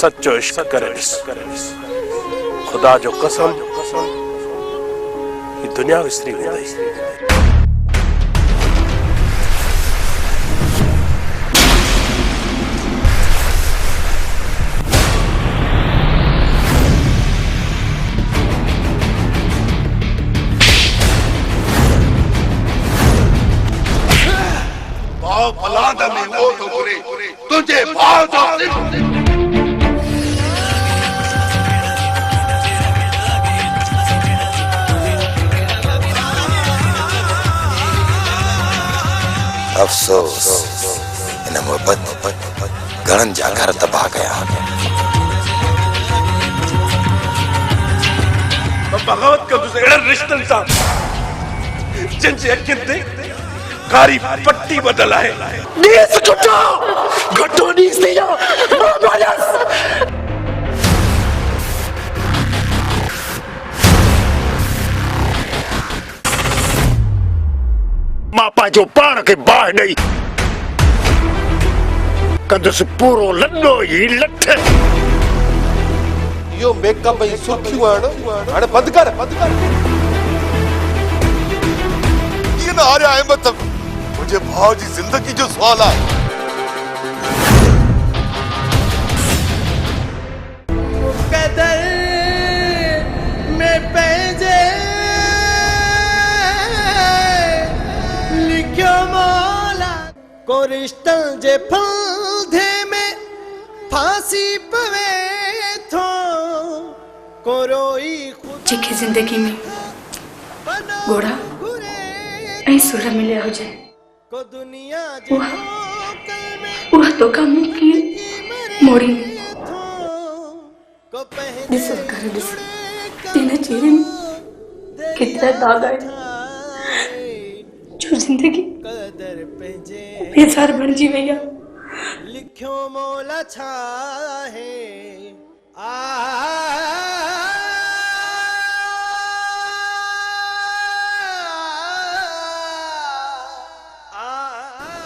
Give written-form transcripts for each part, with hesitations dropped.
सच्चो इश्क करे खुदा जो कसम ये दुनिया विसरी हुई। तुझे भाव जो अफसोस इन मोहब्बत घणन जा घर तबाह गया। बगावत का तुझे अड़ा रिश्तन सा जिनसे अखियन ते कारी पट्टी बदल है। नीस घटो नीस दिया मापा जो पाण के बाह नहीं कंदस पूरो लंडो ही लठ। यो मेकअप ही सुखियो हाणे बंद कर ये ना आ रहा है मतलब मुझे भाव जी जिंदगी जो सवाल है। कदर में पैजे लिखो मौला को रिश्ता जे फंदे में फांसी पवे थो को रोई जेके जिंदगी में घोड़ा ऐं सुर मिलिया हुजे उहा तो कम की मोड़ी ॾिसो कर ॾिस इन चेहरे में केतिरा दाग आहिनि जो जिंदगी बेज़ार बणिजी वई आहे। लिखियो मौला छा है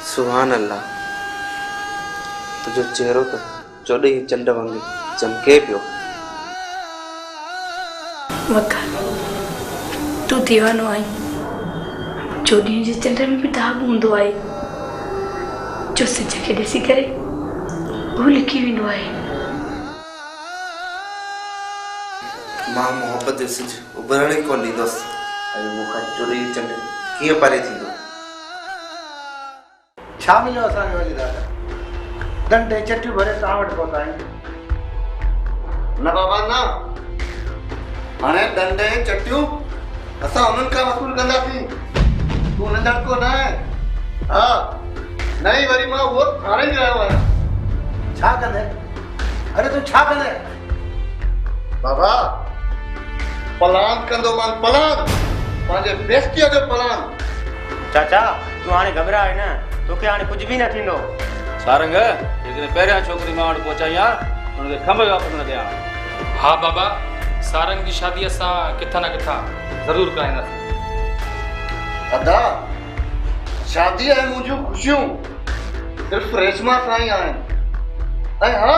सुभान अल्लाह तुझो चेहरो तो चोॾहीं चंड वांगुरु चमके पियो। वका तू दीवानो आई चोॾहीं जे चंड में भी दाग हूंदो आहे जो सिज खे ॾिसी करे हू लिखी वेंदो आहे। मां मोहब्बत जो सिज उभरण ई कोन ॾींदुसि ऐं मूंखां चोॾहीं चंड कीअं परे थींदो। छा मिलियो असांखे वरी दादा डंडे चटियूं भरे तव्हां वटि पहुता आहियूं। न बाबा न हाणे डंडे चटियूं असां उन्हनि खां वसूल कंदासीं। तूं नंढड़को न आहे हा नहीं वरी मां उहो हाणे ई रहियो आहियां। छा कंदे अरे तूं छा कंदे बाबा पलान कंदो मान पलान पंहिंजे बेस्तीअ जो पलान। चाचा तूं हाणे घबराए न तोखे हाणे कुझु बि न थींदो। सारंग जेकॾहिं पहिरियां छोकिरी मां वटि पहुचाई आहे उनखे खंभ वापसि न ॾियां। हाँ बाबा सारंग की शादी असां किथां न किथां ज़रूरु कराईंदासीं। अदा शादी ऐं मुंहिंजूं ख़ुशियूं सिर्फ़ु रेशमा सां ई आहिनि ऐं हा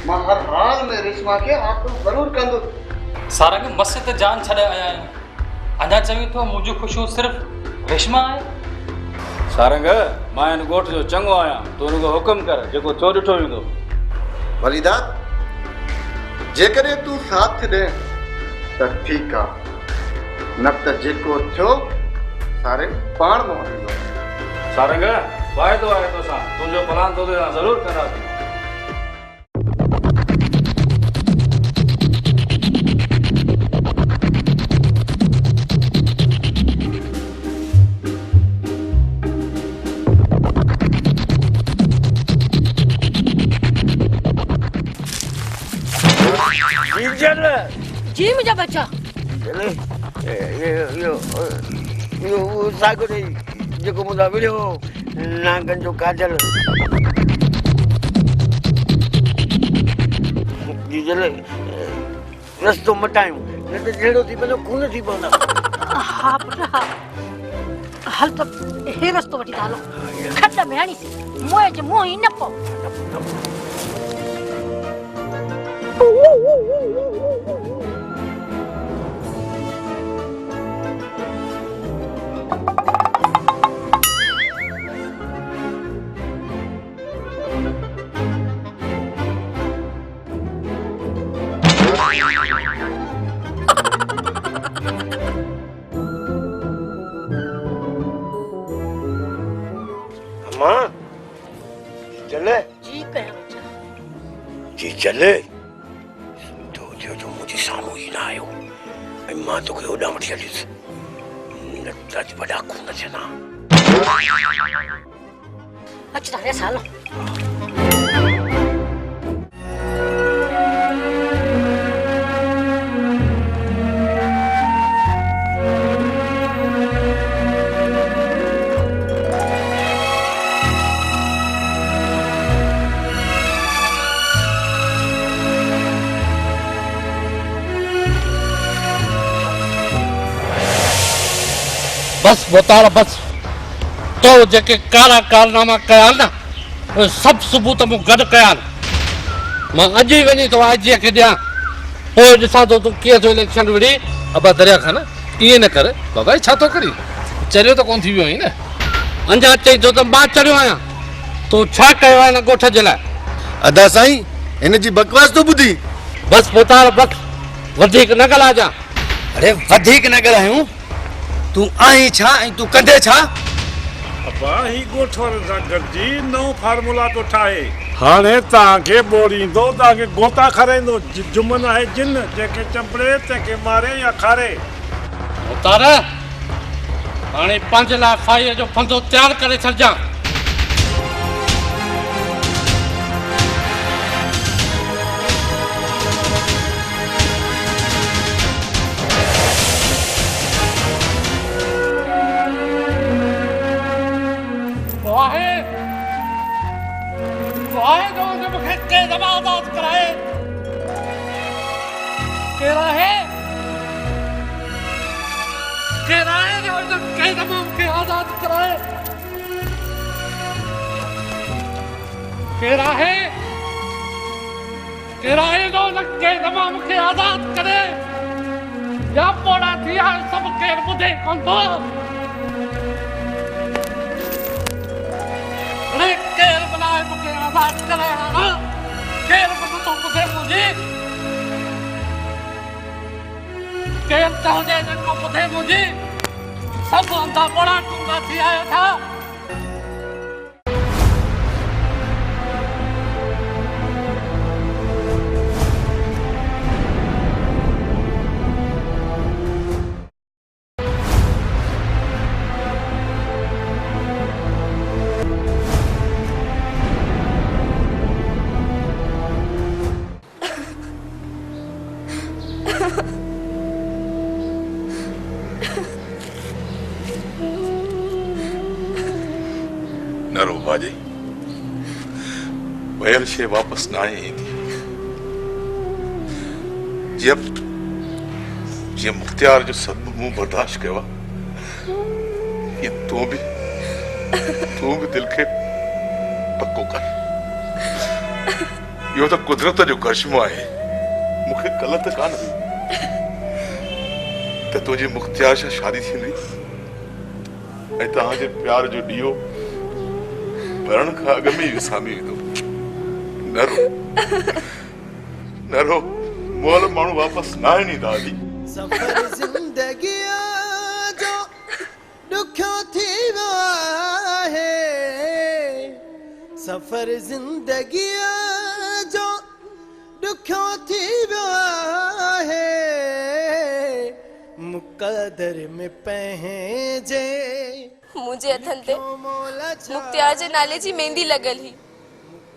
मां हर हाल में रेशमा खे हासिल ज़रूरु कंदुसि। सारंग मस ते जान छॾे आया आहियूं अञा चवीं थो मुंहिंजूं ख़ुशियूं सिर्फ़ु रेशमा आहे। सारंग मां हिन ॻोठ जो चङो आहियां तूं हुनखे हुकुम कर जेको तो ॾिठो ईंदो। वलीदा जेकॾहिं तूं साथ ॾे त ठीकु आहे न त जेको थियो सारे पाण मोड़ींदो। सारंग वाइदो आहे तोसां तुंहिंजो प्लान तो ज़रूरु कंदासीं। जी मुझे बच्चा यो सागो नहीं जेको मुदा मिलियो नागन जो काजल डीजल रस्तो मटायूं न त जेड़ो थी पनो खून थी पवंदा। हाँ पुटा हल तो हे रस्तो वठी था हलो खड्ड में हणी मोए जे मुंह ई न पो। अम्मा चले जी कया बच्चा जी चले तो जो मुझे सामू ही ना आयो मां तो कोई ओडा मत चलीस न बड़ा खून चना अच्छा रे सालो बस बोतारा बस तो जेके कारा कारनामा कया ना उहे सब सबूत मूं गॾु कया मां अॼु ई वञी तो आईजीअ खे ॾियां पोइ ॾिसां तो तूं कीअं थो इलेक्शन विड़ी अबा दरिया खां न ईअं न कर बाबा छा थो करी चरियो त कोन थी वियो आहीं न अञा चई तो त मां चढ़ियो आहियां तो छा कयो आहे हिन ॻोठ जे लाइ अदा साईं हिन जी बकवास तो ॿुधी बस बोतारा बस वधीक न ॻाल्हाइजां अरे वधीक न ॻाल्हायूं तू आई छा ऐं तू कंदे छा अबा ही ॻोठ वारनि सां गॾिजी नओं फार्मूला तो ठाहे हाणे तव्हांखे ॿोड़ींदो तव्हांखे गोता खाराईंदो जुमन आहे जिन जंहिंखे चंपड़े तंहिंखे मारे या खारे बोतारा हाणे पंहिंजे लाइ फाईअ जो फंदो तयारु करे छॾिजां आजाद कराए केरा है जो कई तमाम के आजाद कराए केरा है जो कई तमाम के आजाद करे या पोड़ा दिया सब के बुधे कौन तो अरे केर बनाए मुझे आजाद करे ना केर बनो मुझे मुझे केर चाहते जिनको मुझे मुझे सब अंधा बड़ा टूंगा थी आया था न रो बाजे वयल शे वापस ना आई थी जब जे मुख्तियार जो सदमो मुंह बर्दाश्त कयो ये तू भी दिल के पक्को कर यो तो कुदरत जो करिश्मो आहे मुखे गलत कान हुई त तुझे मुख्तियार से शादी थी ऐं तव्हांजे प्यार जो ॾीओ भरण खां अॻु में विसामी वेंदो न रो मोल माण्हू वापसि न ईंदा दादी सफ़र ज़िंदगी जो ॾुखियो थी वियो आहे सफ़र ज़िंदगी जो ॾुखियो थी वियो आहे मुक़दर में पंहिंजे मुझे अथन ते मुख्तियार जे नाले जी मेहंदी लगल ही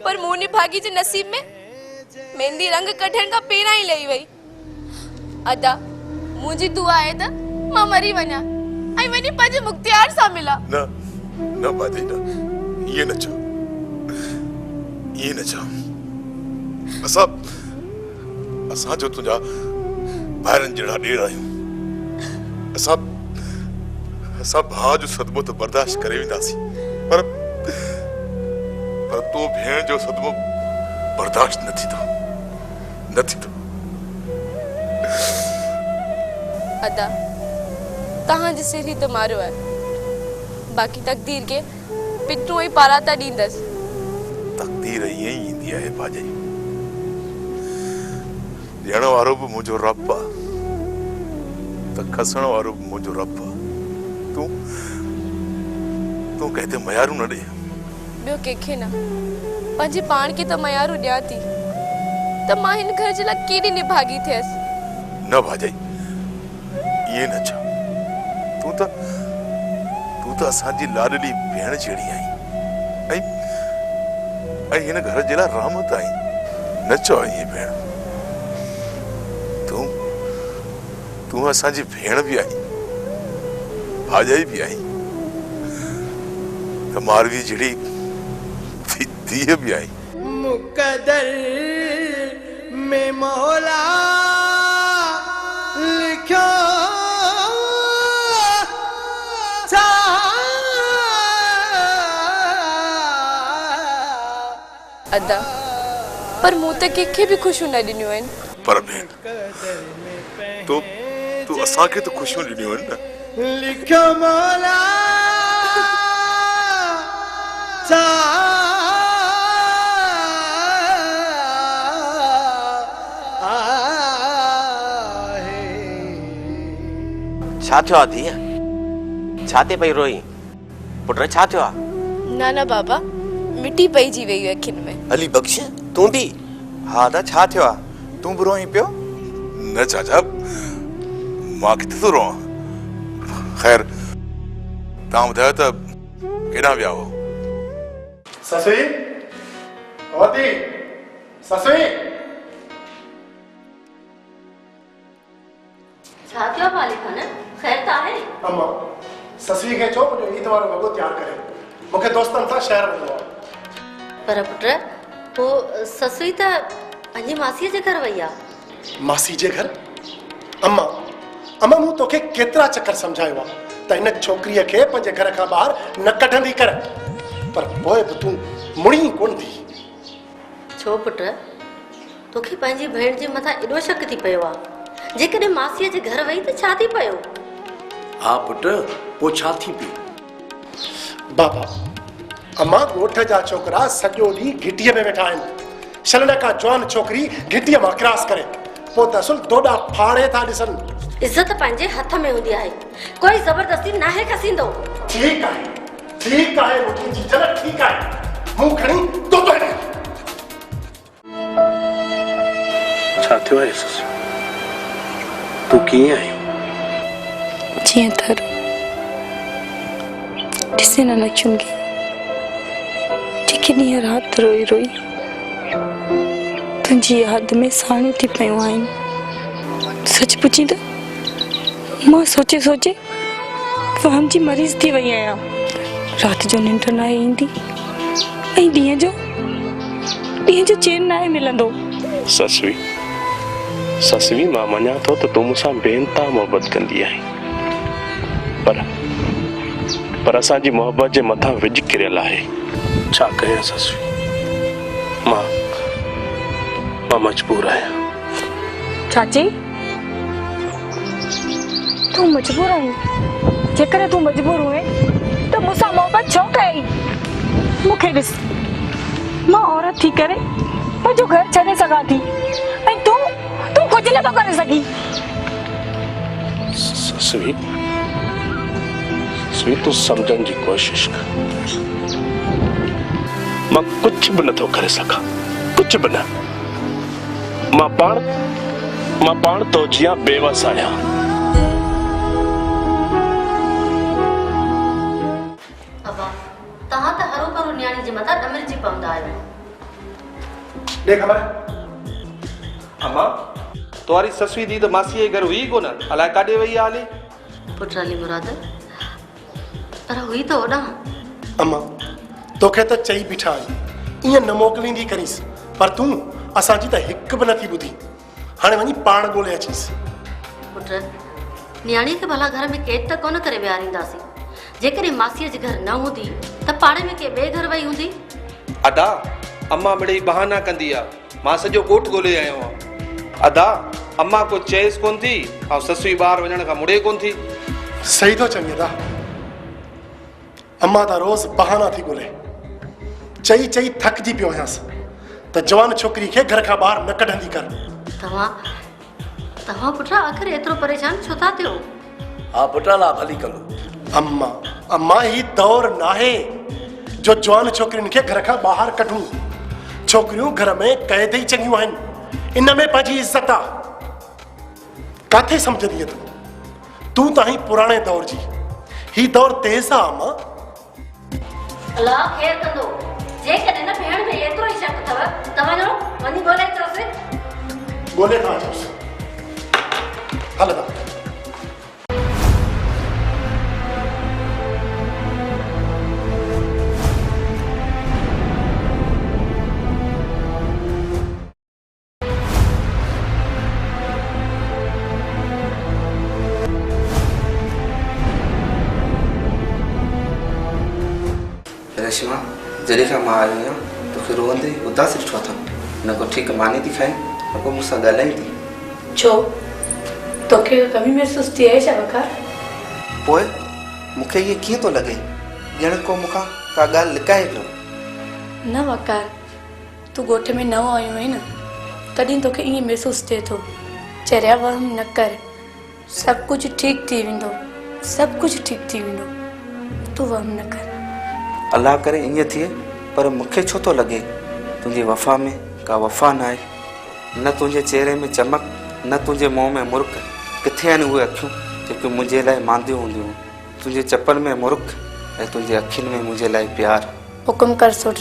पर मोनी भागी जे नसीब में मेहंदी रंग कढण का पेरा ही लई वई अदा मुझी दुआ है त मां मरी वना आई वनी पंहिंजे मुख्तियार सा मिला न बादी न ये न चाह असां जो तुझा ॿाहिरनि जहिड़ा ॾेर आहियूं असां भाउ जो सदमो तो बर्दाश्त करे वेंदासीं पर तो भेण जो सदमो बर्दाश्त न थींदो न थींदो। अदा तव्हांजे सिर ही त मारियो आहे, बाक़ी तकदीर के पिटू ई पाराता ॾींदसि। तकदीर ईअं ई ईंदी आहे भाॼई, ॾियण वारो बि मुंहिंजो रब आहे त खसण वारो बि मुंहिंजो रब आहे। तूं कंहिं ते मयारू न ॾे। ॿियो कंहिंखे न, पंहिंजे पाण खे त मयारू ॾियां थी त मां हिन घर जे लाइ केॾी निभागी थियसि। न भाॼई इहे न चओ, तूं त असांजी लाडली भेण जहिड़ी आहीं ऐं हिन घर जे लाइ रहमत आहीं। न चओ ईअं भेण, तूं असांजी भेण बि आहीं, भाॼाई बि आहीं, त मारवी जहिड़ी धीअ बि आहीं। मुक़दर में मौला लिखो अदा पर मूं त कंहिंखे बि ख़ुशियूं न ॾिनियूं आहिनि। पर भेण तूं असांखे त ख़ुशियूं ॾिनियूं आहिनि न। लिखो मौला छा थियो आहे धीअ? छा ते पई रोई? पुट छा थियो आहे? ना बाबा, मिटी पइजी वई अखियुनि में। अली बख्श तूं बि? हा दा छा थियो आहे? तूं बि रोई पियो? न चाचा, मां किथे थो रोवां। ख़ैर तव्हां ॿुधायो त केॾां विया हो? ससुई ओदी ससुई छा थियो पाली खान? खैर त आहे? अम्मा ससुई खे चओ मुंहिंजो ईद वारो वॻो तयारु करे, मूंखे दोस्तनि सां शहर वञिणो आहे। पर पुट पोइ ससुई त पंहिंजी मासीअ जे घर वई आहे। मासी जे घर? अम्मा मूं तोखे केतिरा चकर सम्झायो आहे त हिन छोकिरीअ खे पंहिंजे घर खां ॿाहिरि न कढंदी कर, पर पोइ बि तूं मुड़ी कोन थी। छो पुट, तोखे पंहिंजी भेण जे मथां एॾो शक थी पियो आहे? जेकॾहिं मासीअ जे घर वई त छा थी पियो? हा पुट, पोइ छा थी पई? बाबा अम्मा ॻोठ जा छोकिरा सॼो ॾींहुं घिटीअ में वेठा आहिनि। छलण खां जवान छोकिरी घिटीअ मां क्रॉस करे पोइ त असुल दोॾा फाड़े था ॾिसनि। इज़त पंहिंजे हथ में हूंदी आहे, कोई ज़बरदस्ती नाहे खसींदो। ठीकु आहे मुंहिंजी जीजल, ठीकु आहे, मूं खणी तो छा थियो आहे ससु? तूं कीअं आहीं? जीअं थर ॾिसे न अखियुनि खे, जेके ॾींहं राति रोई रोई तुंहिंजी यादि में साणियूं थी पियूं आहिनि। सच पुछी त मां सोचे वहम जी मरीज़ थी वई आहियां। राति जो निंड न आहे ईंदी ऐं ॾींहं जो चैन न आहे मिलंदो। ससवी मां मञा थो त तूं मूंसां बेइंतहा मोहबत कंदी आहीं, पर असांजी मोहबत जे मथां विझ किरियल आहे। छा कयां ससवी? मां मजबूर आहियां। चाची तूं मजबूर आहीं? जेकर तूं मजबूर हुए त मूंसां मोहबत छो कई? मूंखे ॾिस, मां औरत थी करे मुंहिंजो घर छॾे सघां थी ऐं तूं कुझु न थो करे सघी। ससवी तूं सम्झण जी कोशिश कर। मां कुझु बि नथो करे सघां, कुझु बि न। मां पाण तो जियां बेवस आहियां। अबा तव्हां त हरू भरू न्याणी जे मथां ॾमरजी पवंदा आहियो। ॾे ख़बर अम्मा तुम्हारी ससुई दी त मासीअ जे घर हुई कोन, अलाए काॾे वई आहे हाली? पुट अली मुराद, पर हुई त ओॾां। अम्मा तोखे त चई बीठा आहियूं ईअं न मोकिलींदी करीसि, पर तूं असांजी त हिकु बि नथी ॿुधी। हाणे वञी पाण ॻोल्हे अचीसि। पुट न्याणी खे भला घर में कैद त कोन करे विहारींदासीं। जेकॾहिं मासीअ जे घर न हूंदी त पाड़े में के ॿिए घर वई हूंदी। अदा अम्मा मिड़ई बहाना कंदी आहे, मां सॼो ॻोठ ॻोल्हे आयो आहियां। अदा अम्मा को चेस कोन थी और ससुई बाहर वञण खां मुड़े कोन थी। सही तो चंगी अदा। अम्मा ता रोज बहाना थी ॻोल्हे, चई चई थकजी पियो आहियांसि त जवान छोकिरी खे घर खां ॿाहिरि न कढंदी कर। तव्हां पुट आख़िर एतिरो परेशान छो था थियो? हा पुटा ला भली कलो। अम्मा ही दौर नाहे जो जवान छोकिरियुनि खे घर खां ॿाहिरि कढूं। छोकिरियूं घर में क़ैद ई चङियूं आहिनि, इन में पंहिंजी इज़त आहे। काथे सम्झंदीअ तूं त आहीं पुराणे दौर जी, ही दौर तेज़ आहे अम्मा। अलाह ख़ैर कंदो। जेकॾहिं न भेण में एतिरो ई शक अथव त वञो वञी ॻोल्हे अचोसि। ॻोल्हे था अचोसि। हल दा। रेशमा जॾहिं खां मां आयो आहियां तोखे रोअंदे उदास ॾिठो अथमि, न को ठीकु मानी थी खाए न को मूंसां ॻाल्हाई थी। छो तोखे कमी महसूस थी आहे छा वकार? पोइ मूंखे इहे कीअं थो लॻे ॼण को मूंखां का ॻाल्हि लिकाए पियो। न वकार, तूं ॻोठ में नओं आयो आहीं न, तॾहिं तोखे ईअं महसूस थिए थो। चरिया वहम न कर, सभु कुझु ठीकु थी वेंदो, सभु कुझु ठीकु थी वेंदो, तूं वहम न कर। अलाह करे ईअं थिए, पर मूंखे छो थो लॻे तुंहिंजी वफ़ा में का वफ़ा न आहे। न तुंहिंजे चेहरे में चमक, न तुंहिंजे मुंहं में मुर्क। किथे आहिनि उहे अखियूं जेके मुंहिंजे लाइ मांदियूं हूंदियूं? तुंहिंजे चपल में मुर्क ऐं तुंहिंजे अखियुनि में मुंहिंजे लाइ प्यार। हुकुम कर सोट,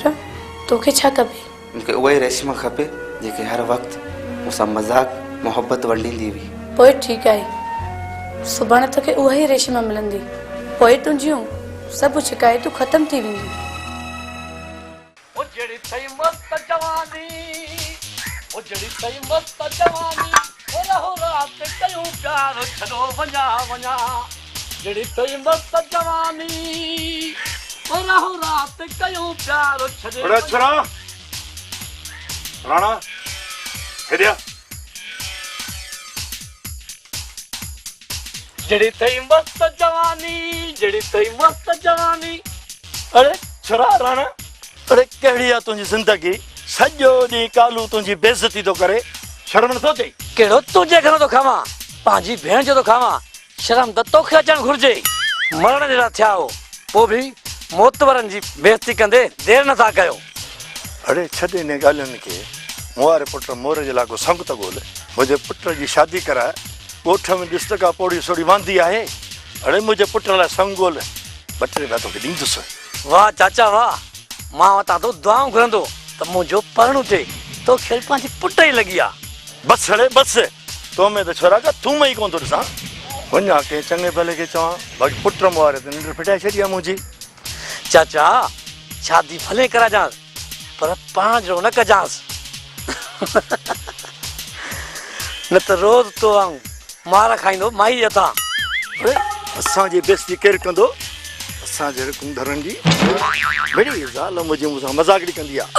तोखे छा खपे? मूंखे उहा ई रेशमा खपे जेके हर वक़्तु मूंसां मज़ाक मोहबत वंडींदी हुई। पोइ ठीकु आहे, सुभाणे तोखे उहा ई रेशमा मिलंदी, पोइ तुंहिंजियूं सभु शिकायतूं ख़तम थी वेंदियूं। राणा हेडिया जड़ी थई मस्त जवानी, जड़ी थई मस्त जवानी। अरे छरा राणा, अरे कहिड़ी आहे तुंहिंजी ज़िंदगी? सॼो ॾींहुं कालू तुंहिंजी बेइज़ती थो करे, शर्म नथो अचे? कहिड़ो तुंहिंजे घरो थो खावां, पंहिंजी भेण जो थो खावां, शर्म त तोखे अचणु घुरिजे। मरण जहिड़ा थिया हो, पोइ बि मोतवरनि जी बेइज़ती कंदे देरि नथा कयो। अरे छॾ इन ॻाल्हियुनि खे, मूं वारे पुट मोर जे लाॻो संग त ॻोल्हे, मुंहिंजे पुट जी शादी कराए। ॻोठ में ॾिस त का पोड़ी सोड़ी वांदी आहे। अड़े मुंहिंजे पुट लाइ संग ॻोल्हे, 2-3 रुपया तोखे ॾींदुसि। वाह चाचा वाह, मां वटां तो दुआऊं घुरंदो त मुंहिंजो परणु थिए, तोखे पंहिंजी पुट ई लॻी आहे। बसि अड़े बसि, तो में त छोरा का तूं में ई कोन थो ॾिसां। वञा कंहिं चङे भले खे चवां, बाक़ी पुट मूं वारे त निंड फिटाए छॾी आहे मुंहिंजी। चाचा शादी भले कराजांसि, पर पाण जो न कजांसि। न त रोज़ तो आऊं मार खाईंदो माई अथां। अरे असांजी बेइज़ती केरु कंदो? असांजे कुंदरनि जी बड़ी ज़ाल मुंहिंजी मूंसां मज़ाक कंदी आहे।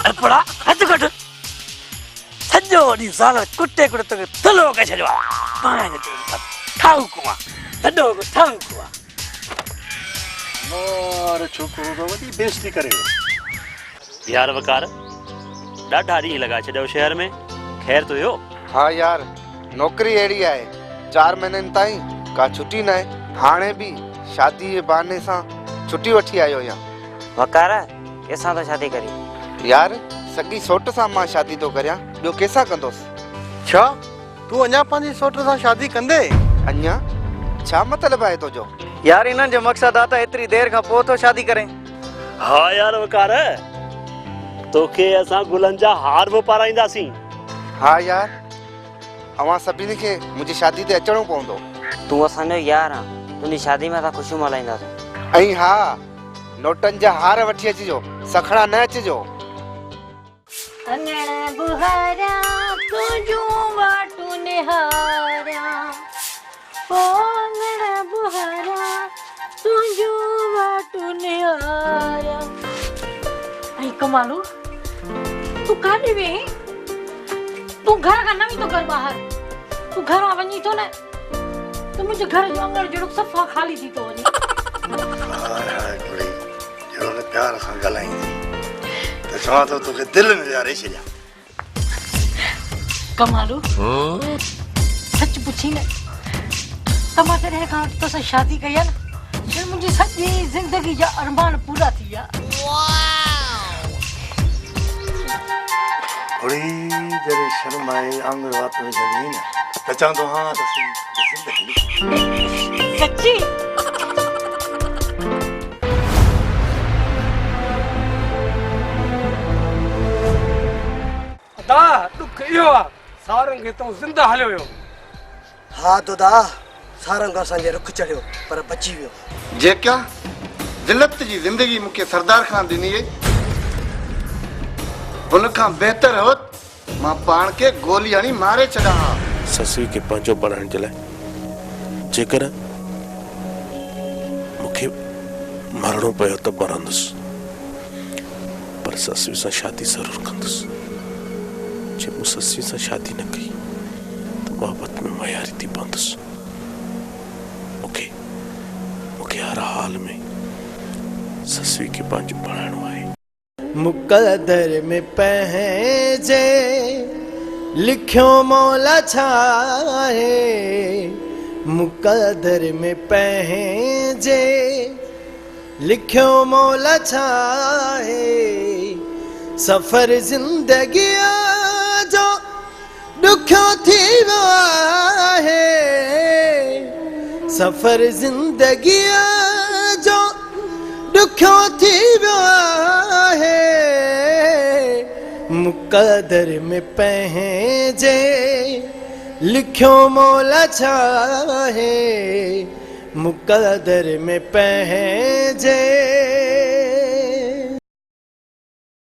अरे पड़ा हथ कट, सॼो ॾींहुं ज़ाल कुटे कुटे तोखे थुलो करे छॾियो आहे। पाण ठाऊं आहे, सॼो ठाऊं आहे। मार छोकिरो त वॾी बेइज़ती करे। यार वकार, ॾाढा ॾींहं लॻा छॾियो शहर में, ख़ैर तो हुयो? हाँ यार, नौकरी अहिड़ी आहे, 4 महीननि ताईं का छुट्टी न आहे। हाणे बि शादी जे बहाने सां छुट्टी वठी आयो आहियां। वकार कंहिंसां तो शादी करी? यार सॻी सोट सां मां शादी तो करियां, ॿियो कंहिंसां कंदुसि? छा तूं अञा पंहिंजी सोट सां शादी कंदे? अञा छा मतिलबु आहे तुंहिंजो? यार इन्हनि जो मक़सदु आहे त एतिरी देरि खां पोइ तो शादी करें। हाँ यार वकार, तोखे असां गुलनि जा हार बि पाराईंदासीं। हाँ यार, अवां सभिनी खे मुंहिंजी शादी ते अचणो पवंदो। तूं असांजो यार आहे, तुंहिंजी शादी में असां ख़ुशियूं मल्हाईंदासीं। ऐं हा, नोटनि जा हार वठी अचिजो, सखड़ा न अचिजो। अंगण बुहारा तुझूं वाटू निहारा, ओ अंगण बुहारा तुझूं वाटू निहारा। ऐं कमालू तूं काॾे वेहीं? तू घर का नवी तो कर बाहर तू घर में वनी तो न तो मुझे घर जो अंगड़ जो सफा खाली थी तो वनी हाय हाय कुड़ी जो ने प्यार से गलाई तो चवा तो तोके दिल में यार छया कमालू सच पूछी न तमा तेरे का तो से शादी कया न फिर मुझे सच्ची जिंदगी जा अरमान पूरा थिया कुड़ी जरे शर्माए आंगड़ बात में जगी न तो चां तो हां तो जिंदगी सच्ची दा दुख इहो आ सारंग खे तूं ज़िंदा हलियो वियो हाँ तो दा सारंग असांजे रुख चढ़ियो पर बची वियो जेका दिलत जी जिंदगी मूंखे सरदार खान ॾिनी हुन खां बहितर होत मां पाण खे गोली हणी मारे छॾां हा ससुई खे पंहिंजो बणाइण जे लाइ जेकर मूंखे मरणो पियो त मरंदुसि पर ससुई सां शादी ज़रूरु कंदुसि जे मूं ससुई सां शादी न कई त मोहबत में मयारी थी पवंदुसि मूंखे हर हाल में ससुई खे पंहिंजो बणाइणो आहे मुक़दर में पंहिंजे लिखियो मौला छा आहे मुक़दर में पंहिंजे लिखियो मौला छा आहे सफ़र ज़िंदगीअ जो ॾुखियो थी वियो आहे सफ़र ज़िंदगीअ जो ॾुखियो थी वियो आहे मुक़दर में पंहिंजे लिखियो मौला छा आहे मुक़दर में पंहिंजे